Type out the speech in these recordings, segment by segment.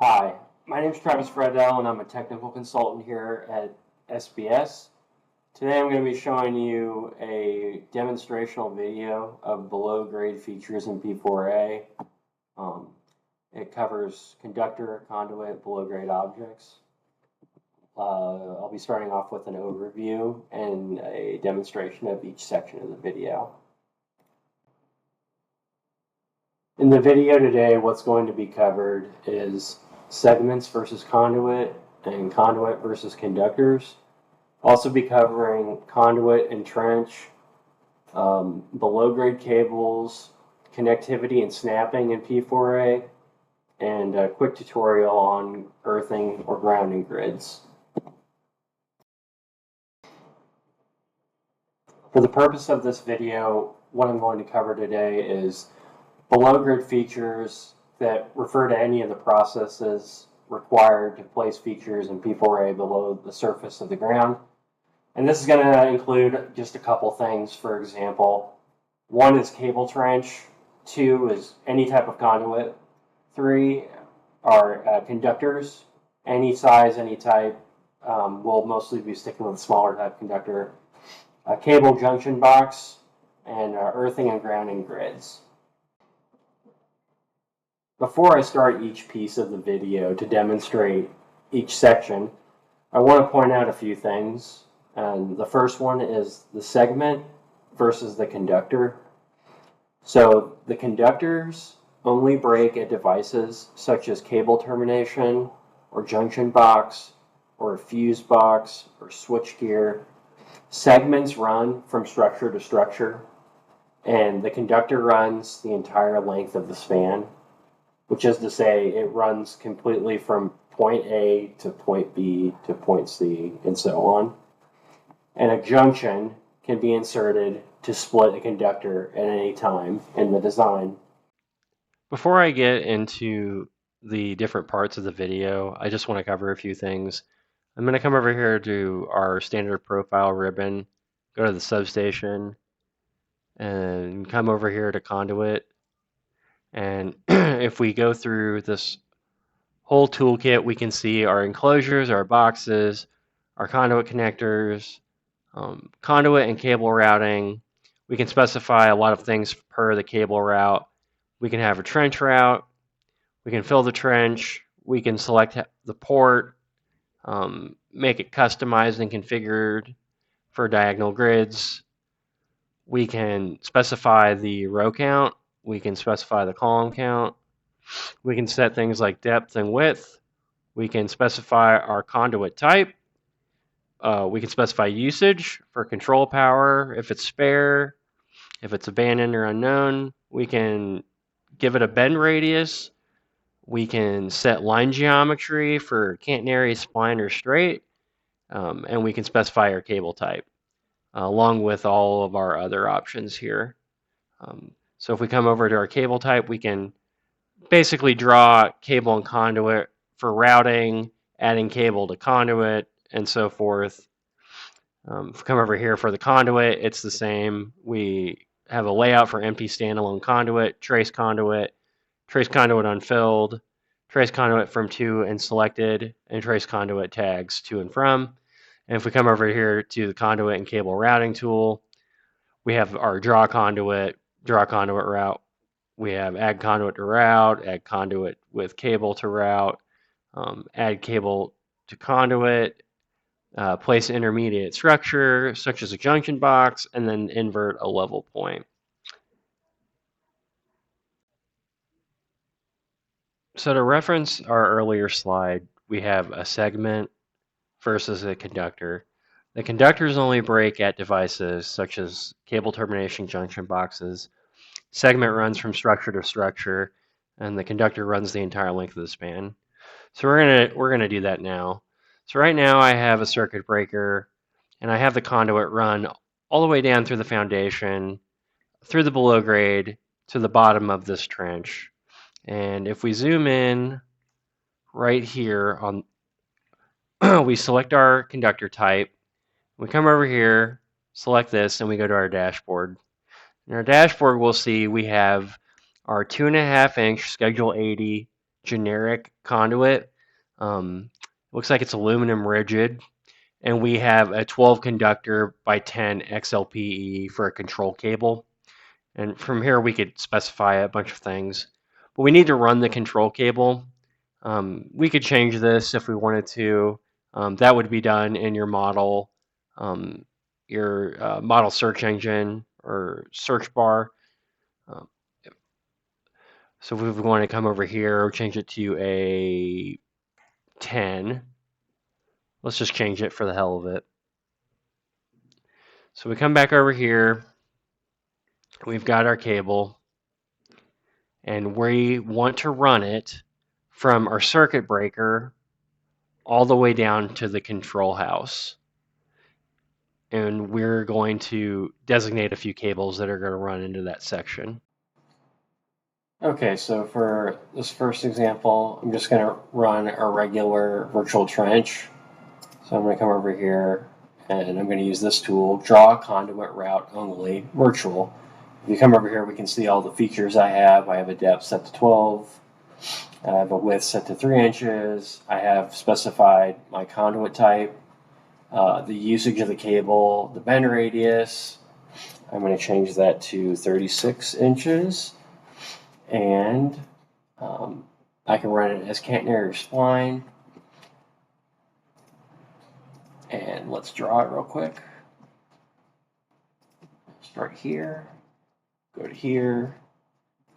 Hi, my name is Friedel and I'm a technical consultant here at SBS. Today I'm going to be showing you a demonstrational video of below grade features in P4A. It covers conductor, conduit, below grade objects. I'll be starting off with an overview and a demonstration of each section of the video. In the video today, what's going to be covered is segments versus conduit and conduit versus conductors. Also be covering conduit and trench, below grade cables, connectivity and snapping in P4A, and a quick tutorial on earthing or grounding grids. For the purpose of this video, what I'm going to cover today is below grid features that refer to any of the processes required to place features in P4A below the surface of the ground. And this is going to include just a couple things. For example, 1 is cable trench, 2 is any type of conduit, 3 are conductors, any size, any type. We'll mostly be sticking with a smaller type conductor, a cable junction box, and earthing and grounding grids. Before I start each piece of the video to demonstrate each section, I want to point out a few things. And the first one is the segment versus the conductor. So the conductors only break at devices such as cable termination or junction box or a fuse box or switchgear. Segments run from structure to structure, and the conductor runs the entire length of the span, which is to say it runs completely from point A to point B to point C and so on. And a junction can be inserted to split a conductor at any time in the design. Before I get into the different parts of the video, I just want to cover a few things. I'm going to come over here to our standard profile ribbon, go to the substation, and come over here to conduit. And if we go through this whole toolkit, we can see our enclosures, our boxes, our conduit connectors, conduit and cable routing. We can specify a lot of things per the cable route. We can have a trench route. We can fill the trench. We can select the port, make it customized and configured for diagonal grids. We can specify the row count. We can specify the column count. We can set things like depth and width. We can specify our conduit type. We can specify usage for control power, if it's spare, if it's abandoned or unknown. We can give it a bend radius. We can set line geometry for catenary, spline, or straight. And we can specify our cable type, along with all of our other options here. So if we come over to our cable type, we can basically draw cable and conduit for routing, adding cable to conduit, and so forth. If we come over here for the conduit, it's the same. We have a layout for empty standalone conduit, trace conduit unfilled, trace conduit from to and selected, and trace conduit tags to and from. And if we come over here to the conduit and cable routing tool, we have our draw conduit route. We have add conduit to route, add conduit with cable to route, add cable to conduit, place intermediate structure such as a junction box, and then invert a level point. So to reference our earlier slide, we have a segment versus a conductor. The conductors only break at devices such as cable termination junction boxes. Segment runs from structure to structure, and the conductor runs the entire length of the span. So we're gonna do that now. So right now I have a circuit breaker, and I have the conduit run all the way down through the foundation, through the below grade, to the bottom of this trench. And if we zoom in right here on, we select our conductor type. We come over here, select this, and we go to our dashboard. In our dashboard, we'll see we have our 2.5-inch Schedule 80 generic conduit. Looks like it's aluminum rigid. And we have a 12 conductor by 10 XLPE for a control cable. And from here we could specify a bunch of things. But we need to run the control cable. We could change this if we wanted to. That would be done in your model, model search engine or search bar. So if we want to come over here, change it to a 10. Let's just change it for the hell of it. So we come back over here. We've got our cable. And we want to run it from our circuit breaker all the way down to the control house. And we're going to designate a few cables that are going to run into that section. Okay, so for this first example, I'm just going to run a regular virtual trench. So I'm going to come over here and I'm going to use this tool, draw a conduit route only, virtual. If you come over here, we can see all the features I have. I have a depth set to 12. I have a width set to 3 inches. I have specified my conduit type, the usage of the cable, the bend radius. I'm going to change that to 36 inches. And I can run it as catenary spline. And let's draw it real quick. Start here, go to here,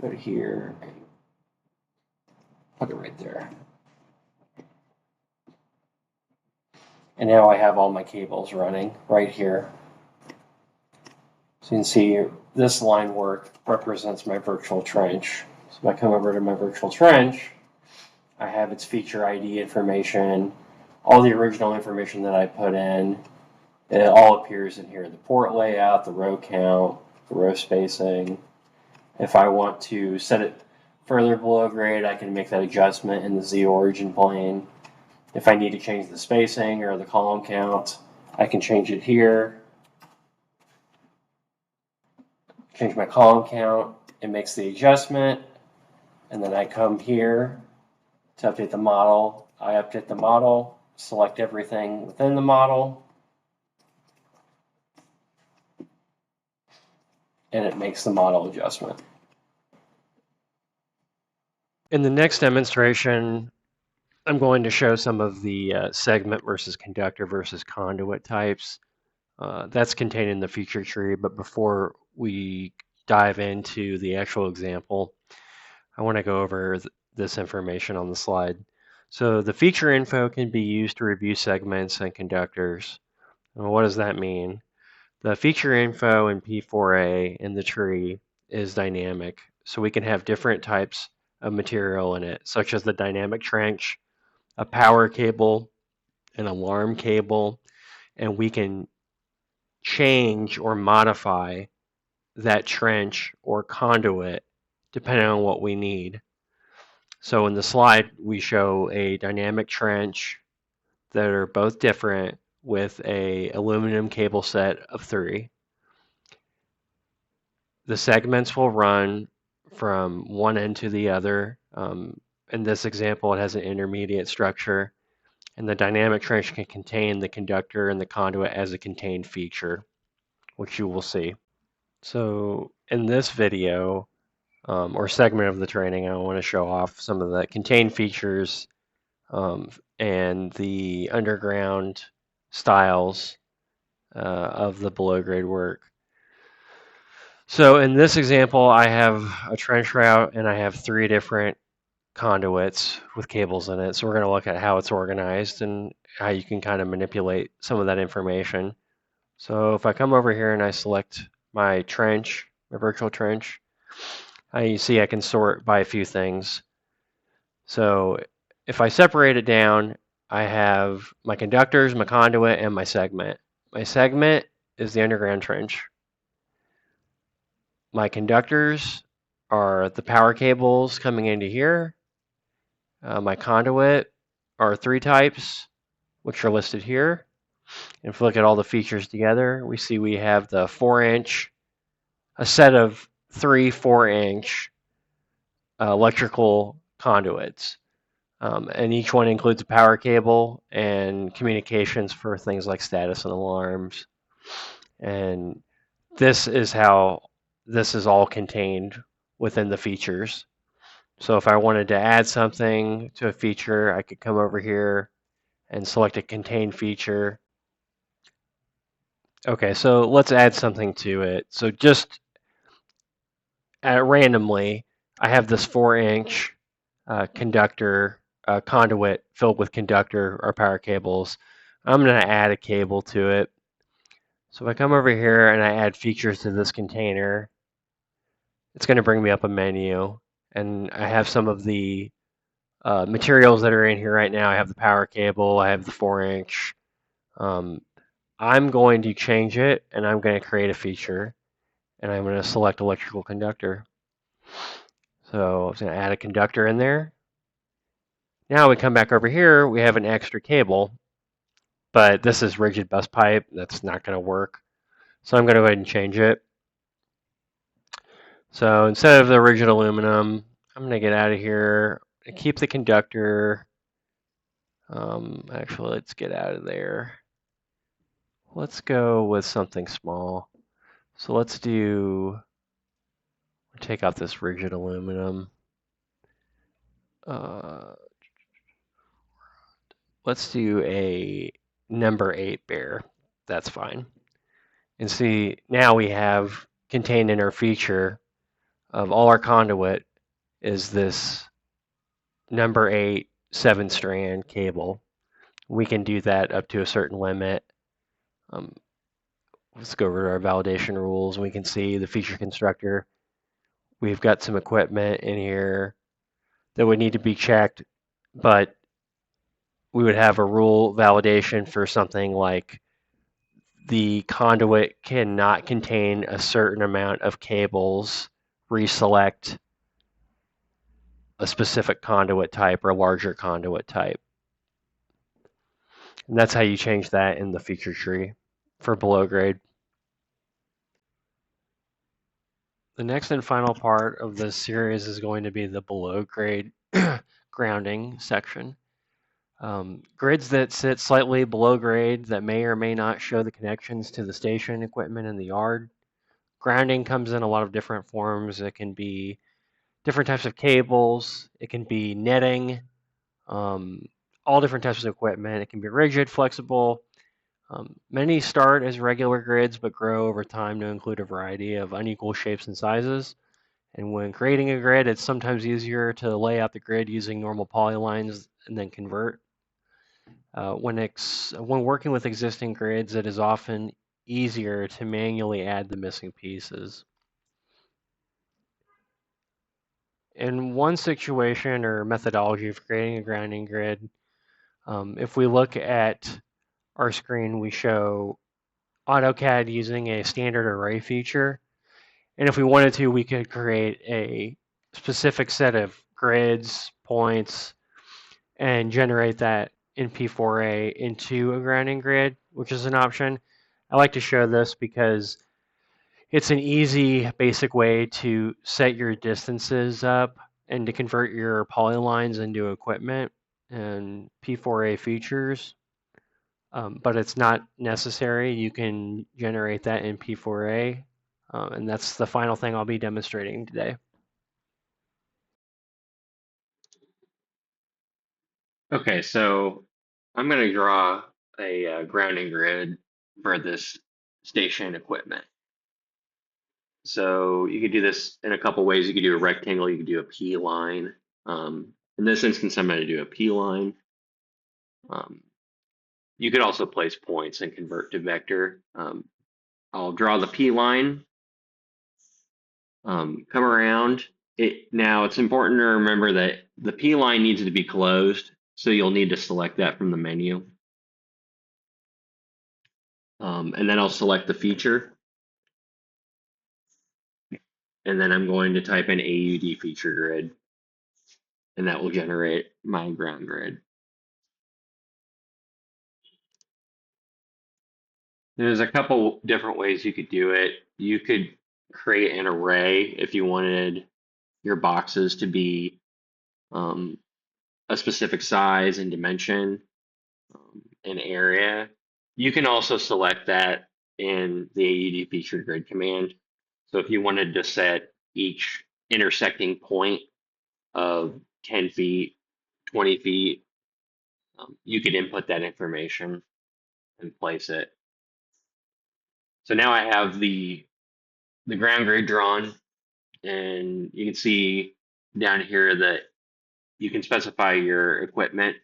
go to here, and put it right there. And now I have all my cables running right here. So you can see this line work represents my virtual trench. So if I come over to my virtual trench, I have its feature ID information, all the original information that I put in. It all appears in here. The port layout, the row count, the row spacing. If I want to set it further below grade, I can make that adjustment in the Z origin plane. If I need to change the spacing or the column count, I can change it here. Change my column count, it makes the adjustment, and then I come here to update the model. I update the model, select everything within the model, and it makes the model adjustment. In the next demonstration, I'm going to show some of the segment versus conductor versus conduit types. That's contained in the feature tree, but before we dive into the actual example, I want to go over this information on the slide. So the feature info can be used to review segments and conductors. And what does that mean? The feature info in P4A in the tree is dynamic, so we can have different types of material in it, such as the dynamic trench, a power cable, an alarm cable, and we can change or modify that trench or conduit depending on what we need. So in the slide, we show a dynamic trench that are both different with a aluminum cable set of 3. The segments will run from one end to the other. In this example, it has an intermediate structure, and the dynamic trench can contain the conductor and the conduit as a contained feature, which you will see. So in this video, or segment of the training, I want to show off some of the contained features and the underground styles of the below grade work. So in this example, I have a trench route and I have 3 different conduits with cables in it. So we're going to look at how it's organized and how you can kind of manipulate some of that information. So if I come over here and I select my trench, my virtual trench, you see I can sort by a few things. So if I separate it down, I have my conductors, my conduit, and my segment. My segment is the underground trench. My conductors are the power cables coming into here. My conduit are 3 types, which are listed here. And if we look at all the features together, we see we have the 4-inch, a set of 3 4-inch electrical conduits. And each one includes a power cable and communications for things like status and alarms. And this is how this is all contained within the features. So if I wanted to add something to a feature, I could come over here and select a contain feature. Okay, so let's add something to it. So just randomly, I have this 4-inch conductor conduit filled with conductor or power cables. I'm going to add a cable to it. So if I come over here and I add features to this container, it's going to bring me up a menu. And I have some of the materials that are in here right now. I have the power cable, I have the 4-inch. I'm going to change it and I'm going to create a feature and I'm going to select electrical conductor. So I'm going to add a conductor in there. Now we come back over here, we have an extra cable, but this is rigid bus pipe. That's not going to work. So I'm going to go ahead and change it. So instead of the rigid aluminum, I'm going to get out of here, keep the conductor. Actually, let's get out of there. Let's go with something small. So let's take out this rigid aluminum. Let's do a number 8 bare. That's fine. And see, now we have contained in our feature of all our conduit is this number 8 7-strand cable. We can do that up to a certain limit. Let's go over to our validation rules. We can see the feature constructor. We've got some equipment in here that would need to be checked, but we would have a rule validation for something like the conduit cannot contain a certain amount of cables. Reselect a specific conduit type or a larger conduit type. And that's how you change that in the feature tree for below grade. The next and final part of this series is going to be the below grade grounding section. Grids that sit slightly below grade that may or may not show the connections to the station equipment in the yard. Grounding comes in a lot of different forms. It can be different types of cables. It can be netting, all different types of equipment. It can be rigid, flexible. Many start as regular grids but grow over time to include a variety of unequal shapes and sizes. And when creating a grid, it's sometimes easier to lay out the grid using normal polylines and then convert. When working with existing grids, it is often easier to manually add the missing pieces. In one situation or methodology of creating a grounding grid, if we look at our screen, we show AutoCAD using a standard array feature. And if we wanted to, we could create a specific set of grids, points, and generate that in P4A into a grounding grid, which is an option. I like to show this because it's an easy, basic way to set your distances up and to convert your polylines into equipment and P4A features. But it's not necessary. You can generate that in P4A, and that's the final thing I'll be demonstrating today. Okay, so I'm going to draw a grounding grid for this station equipment. So you could do this in a couple ways. You could do a rectangle, you could do a P line. In this instance, I'm going to do a P line. You could also place points and convert to vector. I'll draw the P line, come around. Now it's important to remember that the P line needs to be closed, so you'll need to select that from the menu. And then I'll select the feature. And then I'm going to type in AUD feature grid, and that will generate my ground grid. There's a couple different ways you could do it. You could create an array if you wanted your boxes to be um, a specific size and dimension, an area. You can also select that in the AUD feature grid command. So if you wanted to set each intersecting point of 10 feet, 20 feet, you could input that information and place it. So now I have the ground grid drawn, and you can see down here that you can specify your equipment.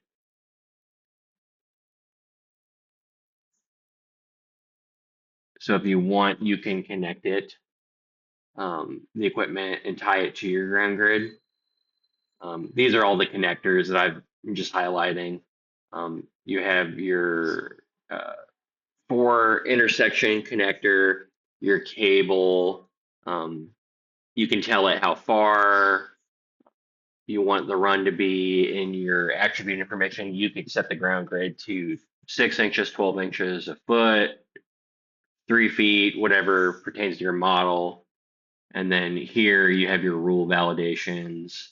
So if you want, you can connect it, the equipment, and tie it to your ground grid. These are all the connectors that I'm just highlighting. You have your uh, four intersection connector, your cable. Um, you can tell it how far you want the run to be in your attribute information. You can set the ground grid to 6 inches, 12 inches, a foot, 3 feet, whatever pertains to your model. And then here you have your rule validations,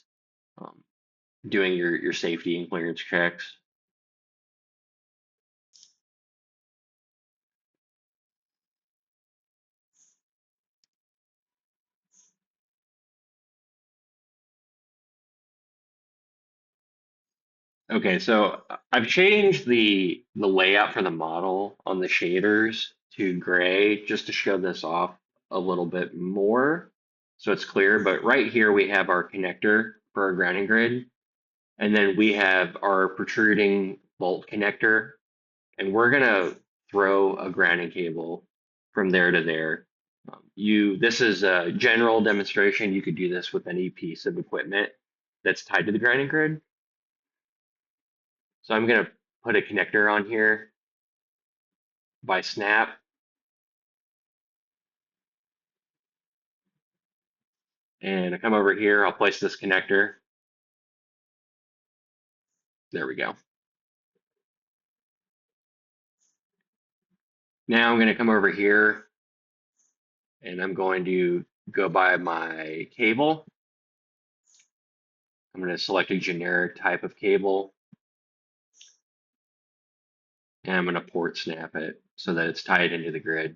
um, doing your safety and clearance checks. Okay, so I've changed the layout for the model on the shaders to gray just to show this off a little bit more so it's clear. But right here we have our connector for our grounding grid, and then we have our protruding bolt connector, and we're gonna throw a grounding cable from there to there. This is a general demonstration. You could do this with any piece of equipment that's tied to the grounding grid. So I'm going to put a connector on here by snap. And I come over here, I'll place this connector. There we go. Now I'm going to come over here and I'm going to go by my cable. I'm going to select a generic type of cable. And I'm going to port snap it so that it's tied into the grid.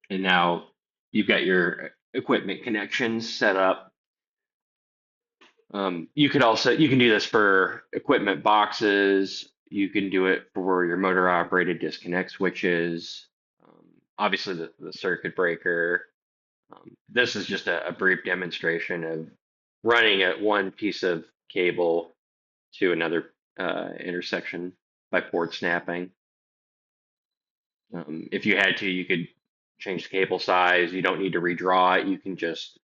And now you've got your equipment connections set up. You can do this for equipment boxes. You can do it for your motor operated disconnect switches. Obviously the circuit breaker. This is just a brief demonstration of running one piece of cable to another intersection by port snapping. If you had to, you could change the cable size. You don't need to redraw it. You can just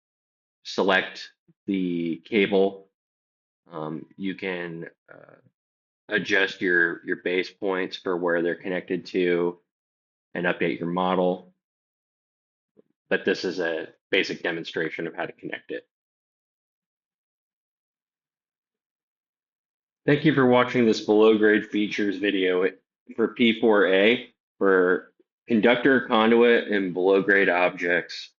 select the cable. You can adjust your base points for where they're connected to and update your model. But this is a basic demonstration of how to connect it. Thank you for watching this below grade features video for P4A for conductor, conduit, and below grade objects.